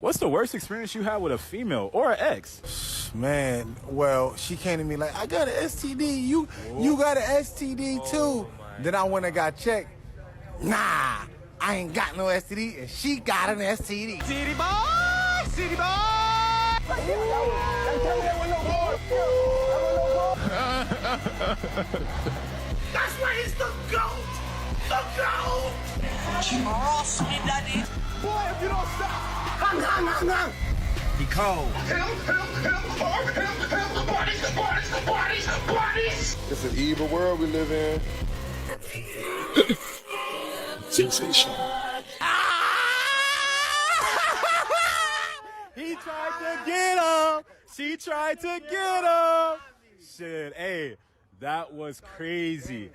What's the worst experience you had with a female or an ex? Man, well, she came to me like, I got an STD. You got an STD too. Then I went and got checked. Nah, I ain't got no STD, and she got an STD. City boy, city boy. That's why he's the GOAT. The GOAT. Ross me, daddy. Boy, if you don't stop. Hung. Be cold. Parties. It's an evil world we live in. Sensation. He tried to get him. She tried to get him. Shit, hey, that was crazy.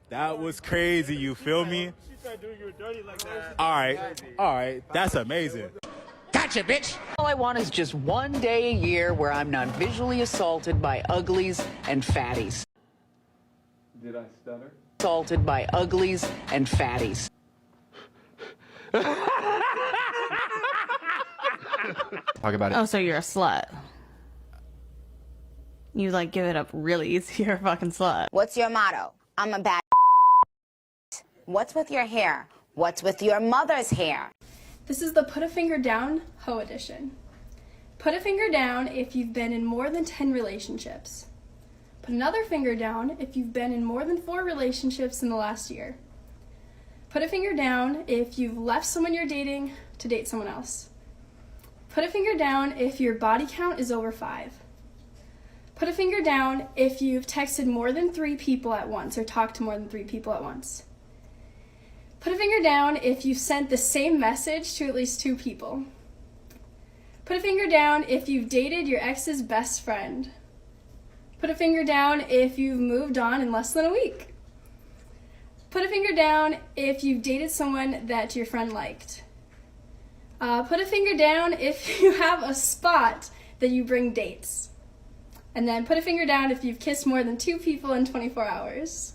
That was crazy, you feel me? She tried doing you dirty like that. All right, that's amazing. Gotcha, bitch. All I want is just one day a year where I'm not visually assaulted by uglies and fatties. Did I stutter? Assaulted by uglies and fatties. Talk about it. Oh, so you're a slut. You like give it up really easy. You're a fucking slut. What's your motto? I'm a bad. What's with your hair? What's with your mother's hair? This is the Put a Finger Down Hoe edition. Put a finger down if you've been in more than 10 relationships. Put another finger down if you've been in more than 4 relationships in the last year. Put a finger down if you've left someone you're dating to date someone else. Put a finger down if your body count is over 5. Put a finger down if you've texted more than 3 people at once or talked to more than 3 people at once. Put a finger down if you've sent the same message to at least 2 people. Put a finger down if you've dated your ex's best friend. Put a finger down if you've moved on in less than a week. Put a finger down if you've dated someone that your friend liked. Put a finger down if you have a spot that you bring dates. And then put a finger down if you've kissed more than 2 people in 24 hours.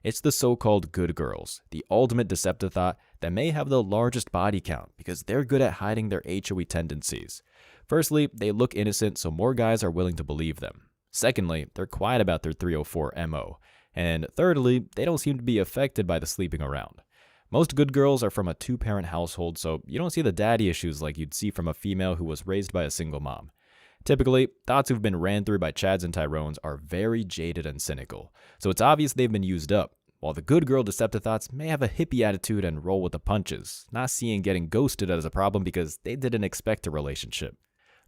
It's the so-called good girls, the ultimate deceptive thought that may have the largest body count because they're good at hiding their HOE tendencies. Firstly, they look innocent, so more guys are willing to believe them. Secondly, they're quiet about their 304 MO. And thirdly, they don't seem to be affected by the sleeping around. Most good girls are from a 2-parent household, so you don't see the daddy issues like you'd see from a female who was raised by a single mom. Typically, thoughts who've been ran through by Chads and Tyrones are very jaded and cynical, so it's obvious they've been used up, while the good girl Decepticons may have a hippie attitude and roll with the punches, not seeing getting ghosted as a problem because they didn't expect a relationship.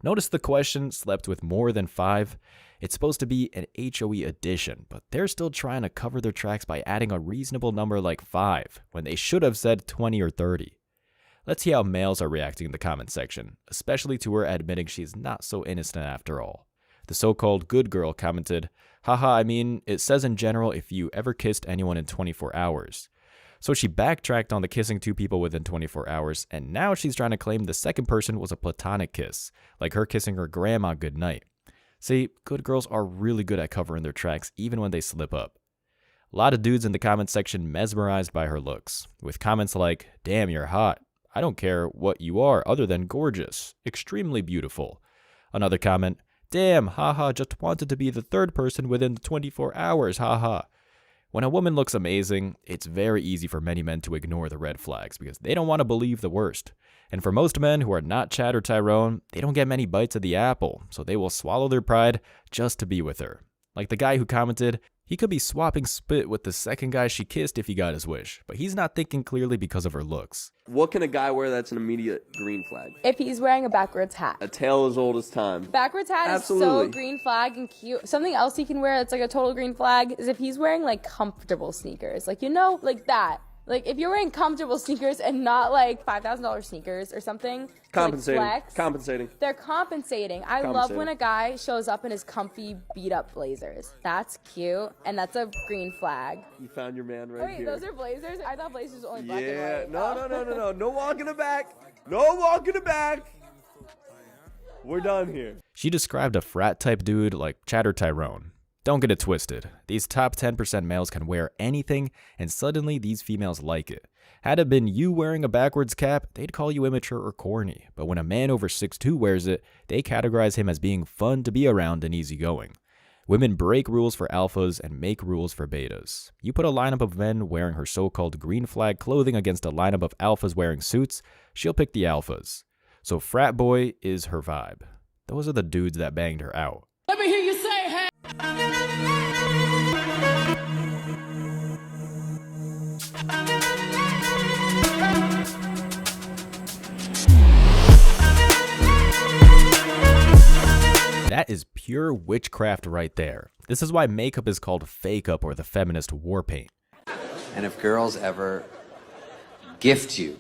Notice the question, slept with more than 5? It's supposed to be an HOE addition, but they're still trying to cover their tracks by adding a reasonable number like 5, when they should have said 20 or 30. Let's see how males are reacting in the comment section, especially to her admitting she's not so innocent after all. The so-called good girl commented, haha, I mean, it says in general if you ever kissed anyone in 24 hours. So she backtracked on the kissing 2 people within 24 hours, and now she's trying to claim the second person was a platonic kiss, like her kissing her grandma goodnight. See, good girls are really good at covering their tracks even when they slip up. A lot of dudes in the comment section mesmerized by her looks, with comments like, damn, you're hot. I don't care what you are other than gorgeous, extremely beautiful. Another comment, damn, haha, just wanted to be the 3rd person within the 24 hours, haha. When a woman looks amazing, it's very easy for many men to ignore the red flags because they don't want to believe the worst. And for most men who are not Chad or Tyrone, they don't get many bites of the apple, so they will swallow their pride just to be with her. Like the guy who commented, he could be swapping spit with the second guy she kissed if he got his wish, but he's not thinking clearly because of her looks. What can a guy wear that's an immediate green flag? If he's wearing a backwards hat. A tale as old as time. Backwards hat Absolutely. is so green flag and cute. Something else he can wear that's like a total green flag is if he's wearing like comfortable sneakers. Like, you know, like that. Like, if you're wearing comfortable sneakers and not like $5,000 sneakers or something. Compensating. Like flex, Compensating. They're compensating. I love when a guy shows up in his comfy beat up blazers. That's cute. And that's a green flag. You found your man right Wait, here. those are blazers? I thought blazers were only black and Yeah, white. no. No walking it back. No walking it back. We're done here. She described a frat type dude like Chad or Tyrone. Don't get it twisted. These top 10% males can wear anything, and suddenly these females like it. Had it been you wearing a backwards cap, they'd call you immature or corny. But when a man over 6'2" wears it, they categorize him as being fun to be around and easygoing. Women break rules for alphas and make rules for betas. You put a lineup of men wearing her so-called green flag clothing against a lineup of alphas wearing suits, she'll pick the alphas. So frat boy is her vibe. Those are the dudes that banged her out. Let me hear you say, hey. That is pure witchcraft right there. This is why makeup is called fake up or the feminist war paint. And if girls ever gift you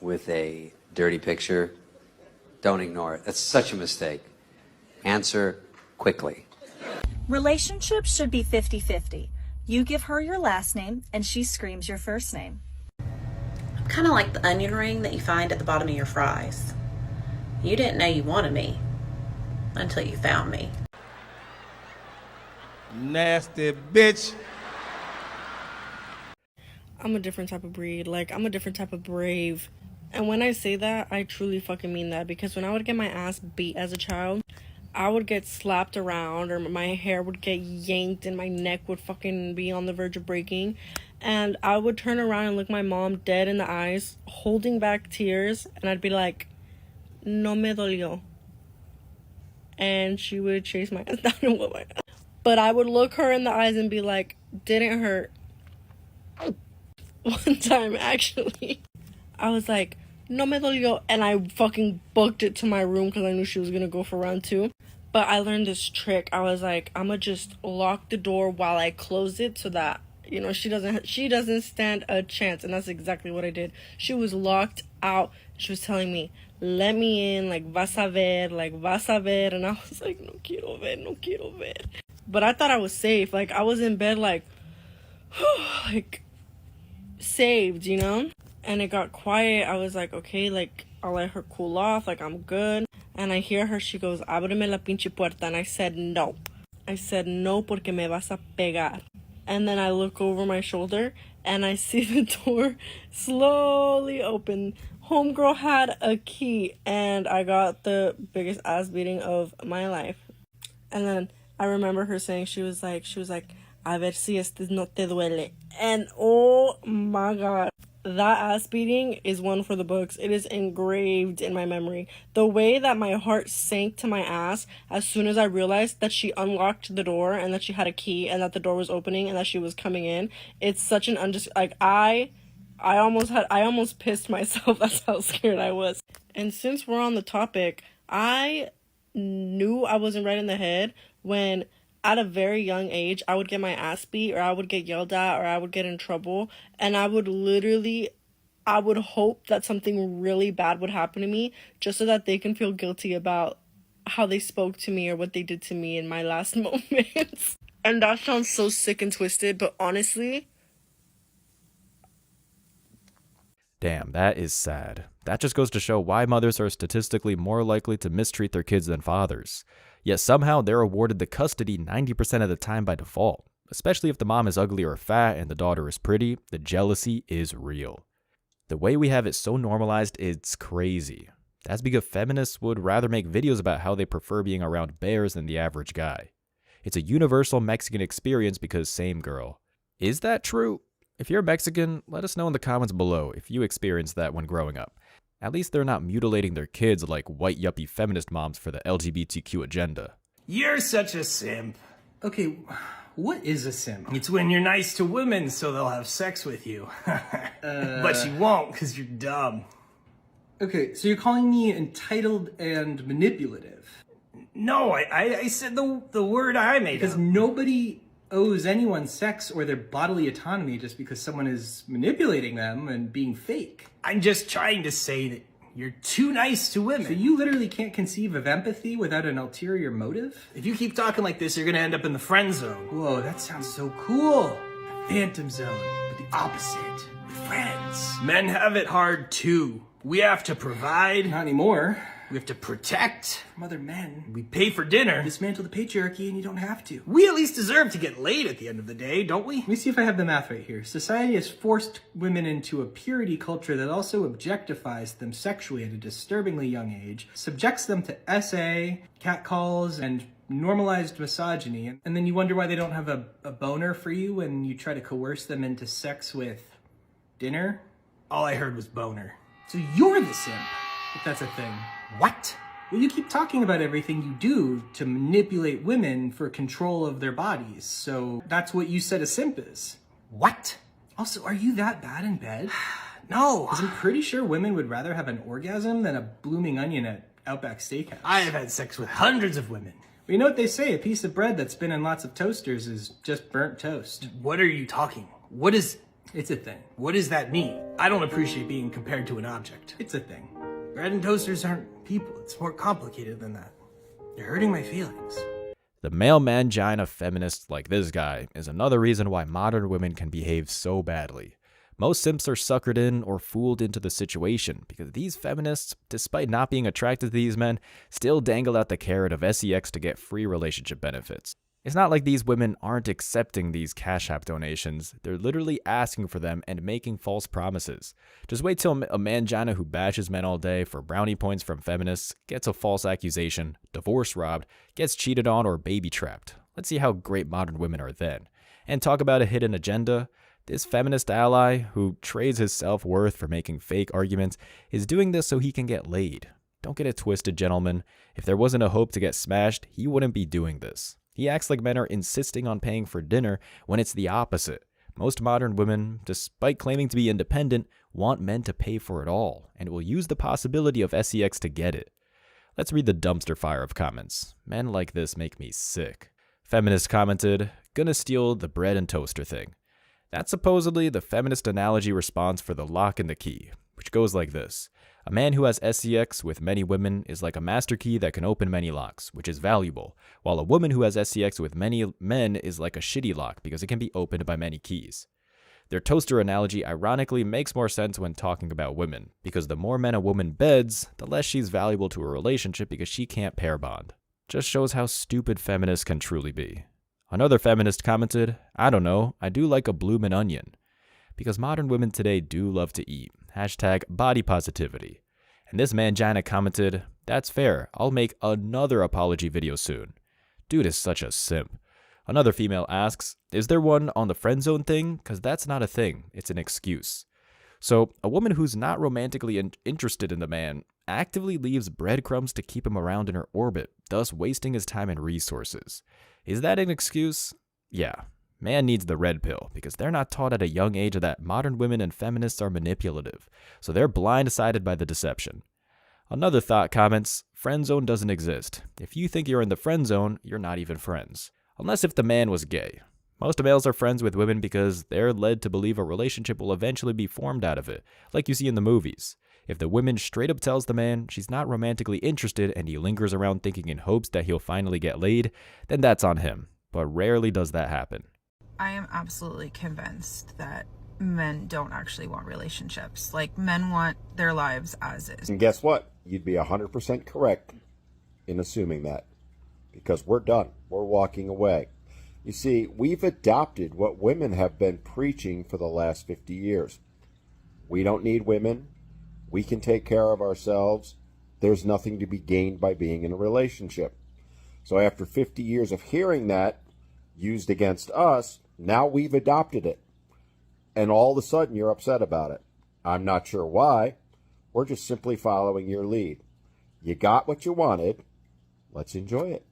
with a dirty picture, don't ignore it. That's such a mistake. Answer quickly. Relationships should be 50-50. You give her your last name and she screams your first name. I'm kind of like the onion ring that you find at the bottom of your fries. You didn't know you wanted me until you found me. Nasty bitch. I'm a different type of breed. Like, I'm a different type of brave. And when I say that, I truly fucking mean that. Because when I would get my ass beat as a child, I would get slapped around, or my hair would get yanked and my neck would fucking be on the verge of breaking. And I would turn around and look my mom dead in the eyes, holding back tears, and I'd be like, no me dolió. And she would chase my ass down and whip my ass. But I would look her in the eyes and be like, didn't hurt. One time, actually, I was like, no me dolió, and I fucking booked it to my room because I knew she was gonna go for round 2. But I learned this trick. I was like, I'm gonna just lock the door while I close it so that, you know, she doesn't stand a chance. And that's exactly what I did. She was locked out. She was telling me, let me in, like, vas a ver, and I was like, no quiero ver. But I thought I was safe. Like, I was in bed, like, like, saved, you know? And it got quiet. I was like, okay, like, I'll let her cool off, like, I'm good. And I hear her, she goes, ábreme la pinche puerta. And I said, no. I said, no, porque me vas a pegar. And then I look over my shoulder, and I see the door slowly open. Homegirl had a key, and I got the biggest ass beating of my life. And then I remember her saying, she was like, a ver si este no te duele. And oh my God, that ass beating is one for the books. It is engraved in my memory. The way that my heart sank to my ass as soon as I realized that she unlocked the door and that she had a key and that the door was opening and that she was coming in. It's such an like, I almost pissed myself. That's how scared I was. And since we're on the topic, I knew I wasn't right in the head when at a very young age, I would get my ass beat, or I would get yelled at, or I would get in trouble, and I would hope that something really bad would happen to me just so that they can feel guilty about how they spoke to me or what they did to me in my last moments. And that sounds so sick and twisted, but honestly, damn, that is sad. That just goes to show why mothers are statistically more likely to mistreat their kids than fathers. Yet somehow they're awarded the custody 90% of the time by default. Especially if the mom is ugly or fat and the daughter is pretty, the jealousy is real. The way we have it so normalized, it's crazy. That's because feminists would rather make videos about how they prefer being around bears than the average guy. It's a universal Mexican experience because same girl. Is that true? If you're Mexican, let us know in the comments below if you experienced that when growing up. At least they're not mutilating their kids like white yuppie feminist moms for the LGBTQ agenda. You're such a simp. Okay, what is a simp? It's when you're nice to women so they'll have sex with you. But you won't because you're dumb. Okay, so you're calling me entitled and manipulative? No, I said the word I made because up. Nobody owes anyone sex or their bodily autonomy just because someone is manipulating them and being fake. I'm just trying to say that you're too nice to women. So you literally can't conceive of empathy without an ulterior motive? If you keep talking like this, you're gonna end up in the friend zone. Whoa, that sounds so cool. The phantom zone, but the opposite, with friends. Men have it hard too. We have to provide. Not anymore. We have to protect from other men. We pay for dinner. Dismantle the patriarchy and you don't have to. We at least deserve to get laid at the end of the day, don't we? Let me see if I have the math right here. Society has forced women into a purity culture that also objectifies them sexually at a disturbingly young age, subjects them to SA, catcalls, and normalized misogyny. And then you wonder why they don't have a boner for you when you try to coerce them into sex with dinner? All I heard was boner. So you're the simp, if that's a thing. What? Well, you keep talking about everything you do to manipulate women for control of their bodies, so that's what you said a simp is. What? Also, are you that bad in bed? No. 'Cause I'm pretty sure women would rather have an orgasm than a blooming onion at Outback Steakhouse. I have had sex with hundreds of women. But you know what they say, a piece of bread that's been in lots of toasters is just burnt toast. What are you talking? What is... It's a thing. What does that mean? I don't appreciate being compared to an object. It's a thing. Bread and toasters aren't people. It's more complicated than that. You're hurting my feelings. The male mangina feminist like this guy is another reason why modern women can behave so badly. Most simps are suckered in or fooled into the situation because these feminists, despite not being attracted to these men, still dangle out the carrot of sex to get free relationship benefits. It's not like these women aren't accepting these Cash App donations. They're literally asking for them and making false promises. Just wait till a mangina who bashes men all day for brownie points from feminists, gets a false accusation, divorce robbed, gets cheated on or baby trapped. Let's see how great modern women are then. And talk about a hidden agenda. This feminist ally, who trades his self-worth for making fake arguments, is doing this so he can get laid. Don't get it twisted, gentlemen. If there wasn't a hope to get smashed, he wouldn't be doing this. He acts like men are insisting on paying for dinner when it's the opposite. Most modern women, despite claiming to be independent, want men to pay for it all, and will use the possibility of sex to get it. Let's read the dumpster fire of comments. Men like this make me sick. Feminist commented, "Gonna steal the bread and toaster thing." That's supposedly the feminist analogy response for the lock and the key, which goes like this. A man who has sex with many women is like a master key that can open many locks, which is valuable, while a woman who has sex with many men is like a shitty lock because it can be opened by many keys. Their toaster analogy ironically makes more sense when talking about women, because the more men a woman beds, the less she's valuable to a relationship because she can't pair bond. Just shows how stupid feminists can truly be. Another feminist commented, "I don't know, I do like a bloomin' onion." Because modern women today do love to eat. Hashtag body positivity. And this mangina commented, "That's fair, I'll make another apology video soon." Dude is such a simp. Another female asks, "Is there one on the friend zone thing? Because that's not a thing, it's an excuse." So, a woman who's not romantically interested in the man actively leaves breadcrumbs to keep him around in her orbit, thus wasting his time and resources. Is that an excuse? Yeah. Man needs the red pill because they're not taught at a young age that modern women and feminists are manipulative, so they're blindsided by the deception. Another thought comments, "Friend zone doesn't exist. If you think you're in the friend zone, you're not even friends. Unless if the man was gay. Most males are friends with women because they're led to believe a relationship will eventually be formed out of it, like you see in the movies. If the woman straight up tells the man she's not romantically interested and he lingers around thinking in hopes that he'll finally get laid, then that's on him. But rarely does that happen. I am absolutely convinced that men don't actually want relationships. Like, men want their lives as is. And guess what? You'd be 100% correct in assuming that. Because we're done. We're walking away. You see, we've adopted what women have been preaching for the last 50 years. We don't need women. We can take care of ourselves. There's nothing to be gained by being in a relationship. So after 50 years of hearing that used against us, now we've adopted it. And all of a sudden you're upset about it. I'm not sure why. We're just simply following your lead. You got what you wanted. Let's enjoy it.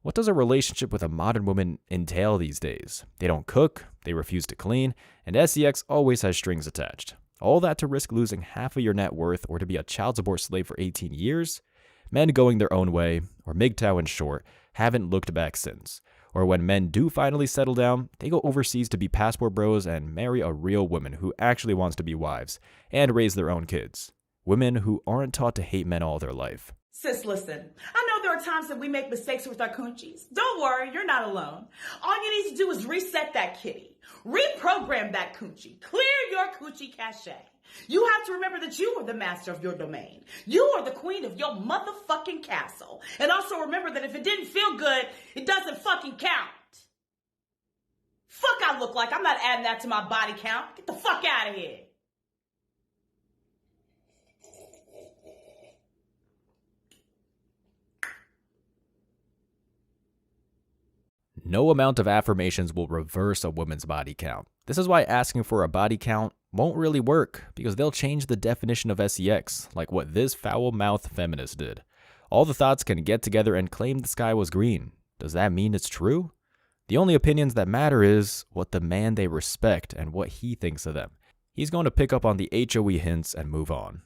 What does a relationship with a modern woman entail these days? They don't cook, they refuse to clean, and sex always has strings attached. All that to risk losing half of your net worth or to be a child support slave for 18 years? Men going their own way, or MGTOW in short, haven't looked back since. Or when men do finally settle down, they go overseas to be passport bros and marry a real woman who actually wants to be wives and raise their own kids. Women who aren't taught to hate men all their life. Sis, listen, I know there are times that we make mistakes with our coochies. Don't worry, you're not alone. All you need to do is reset that kitty, reprogram that coochie, clear your coochie cache. You have to remember that you are the master of your domain. You are the queen of your motherfucking castle. And also remember that if it didn't feel good, it doesn't fucking count. Fuck I look like. I'm not adding that to my body count. Get the fuck out of here. No amount of affirmations will reverse a woman's body count. This is why asking for a body count won't really work, because they'll change the definition of sex, like what this foul-mouthed feminist did. All the thoughts can get together and claim the sky was green. Does that mean it's true? The only opinions that matter is what the man they respect and what he thinks of them. He's going to pick up on the HOE hints and move on.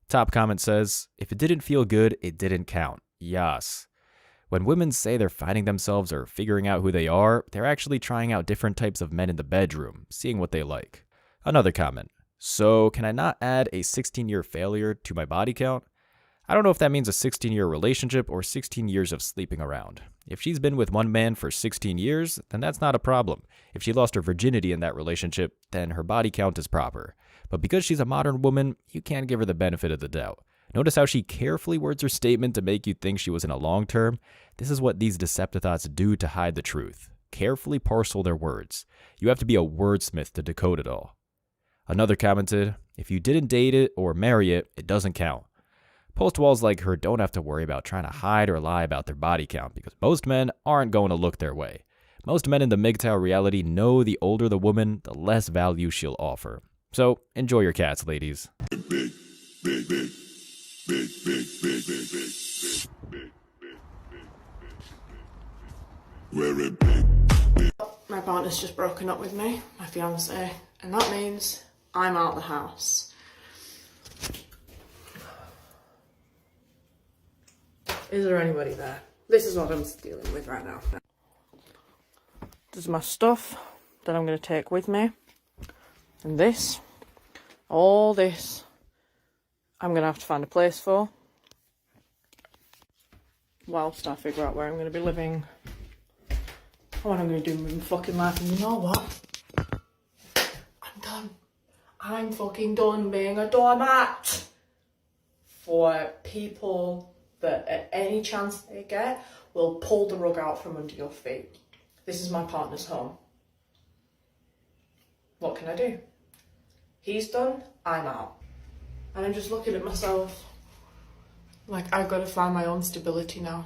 Top comment says, if it didn't feel good, it didn't count. Yas. When women say they're finding themselves or figuring out who they are, they're actually trying out different types of men in the bedroom, seeing what they like. Another comment. So, can I not add a 16-year failure to my body count? I don't know if that means a 16-year relationship or 16 years of sleeping around. If she's been with one man for 16 years, then that's not a problem. If she lost her virginity in that relationship, then her body count is proper. But because she's a modern woman, you can't give her the benefit of the doubt. Notice how she carefully words her statement to make you think she was in a long term? This is what these Decepticons do to hide the truth. Carefully parcel their words. You have to be a wordsmith to decode it all. Another commented, if you didn't date it or marry it, it doesn't count. Post-walls like her don't have to worry about trying to hide or lie about their body count because most men aren't going to look their way. Most men in the MGTOW reality know the older the woman, the less value she'll offer. So enjoy your cats, ladies. My partner's just broken up with me, my fiance, and that means I'm out the house. Is there anybody there? This is what I'm dealing with right now. This is my stuff that I'm going to take with me. And this, all this, I'm going to have to find a place for. Whilst I figure out where I'm going to be living. What I'm going to do with my fucking life. And you know what? I'm done. I'm fucking done being a doormat. For people that at any chance they get will pull the rug out from under your feet. This is my partner's home. What can I do? He's done, I'm out. And I'm just looking at myself like I've got to find my own stability now.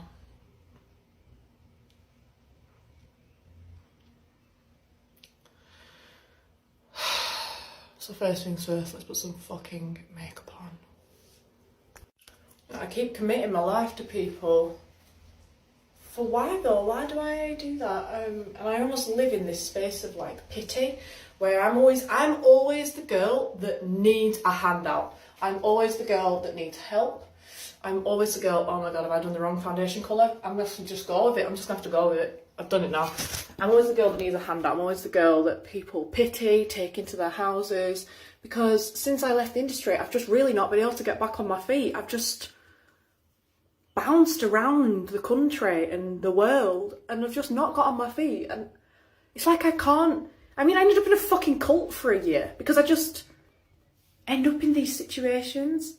So first things first, let's put some fucking makeup on. I keep committing my life to people. For why though? Why do I do that? And I almost live in this space of like pity, where I'm always the girl that needs a handout. I'm always the girl that needs help. I'm always the girl, oh my god, have I done the wrong foundation colour? I'm going to just go with it. I'm just going to have to go with it. I've done it now. I'm always the girl that needs a handout. I'm always the girl that people pity, take into their houses. Because since I left the industry, I've just really not been able to get back on my feet. I've just bounced around the country and the world, and I've just not got on my feet. And it's like I can't... I mean, I ended up in a fucking cult for a year because I just end up in these situations.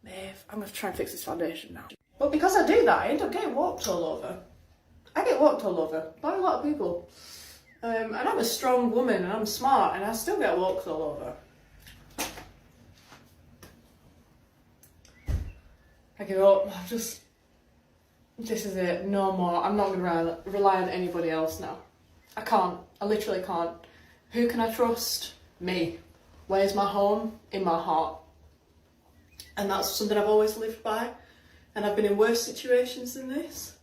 Maeve, I'm going to try and fix this foundation now. But because I do that, I end up getting walked all over. I get walked all over by a lot of people. And I'm a strong woman and I'm smart and I still get walked all over. I give up. This is it. No more. I'm not going to rely on anybody else now. I can't. I literally can't. Who can I trust? Me. Where's my home? In my heart. And that's something I've always lived by. And I've been in worse situations than this.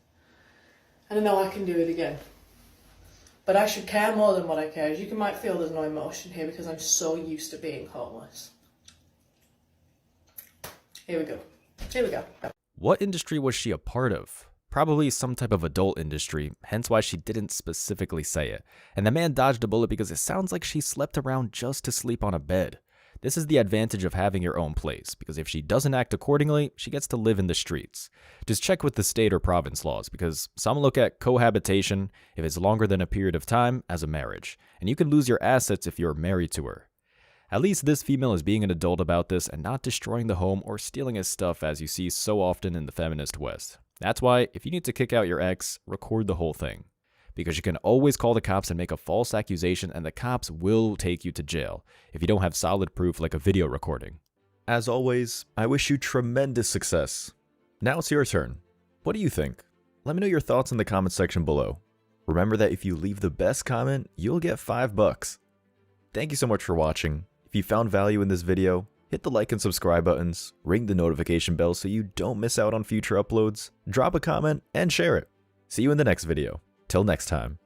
And I know I can do it again. But I should care more than what I care. As you might feel there's no emotion here because I'm so used to being homeless. Here we go. Here we go. What industry was she a part of? Probably some type of adult industry, hence why she didn't specifically say it. And the man dodged a bullet because it sounds like she slept around just to sleep on a bed. This is the advantage of having your own place, because if she doesn't act accordingly, she gets to live in the streets. Just check with the state or province laws, because some look at cohabitation, if it's longer than a period of time, as a marriage, and you can lose your assets if you're married to her. At least this female is being an adult about this and not destroying the home or stealing his stuff as you see so often in the feminist West. That's why, if you need to kick out your ex, record the whole thing. Because you can always call the cops and make a false accusation, and the cops will take you to jail if you don't have solid proof like a video recording. As always, I wish you tremendous success. Now it's your turn. What do you think? Let me know your thoughts in the comment section below. Remember that if you leave the best comment, you'll get $5. Thank you so much for watching. If you found value in this video, hit the like and subscribe buttons, ring the notification bell so you don't miss out on future uploads, drop a comment, and share it. See you in the next video. Till next time.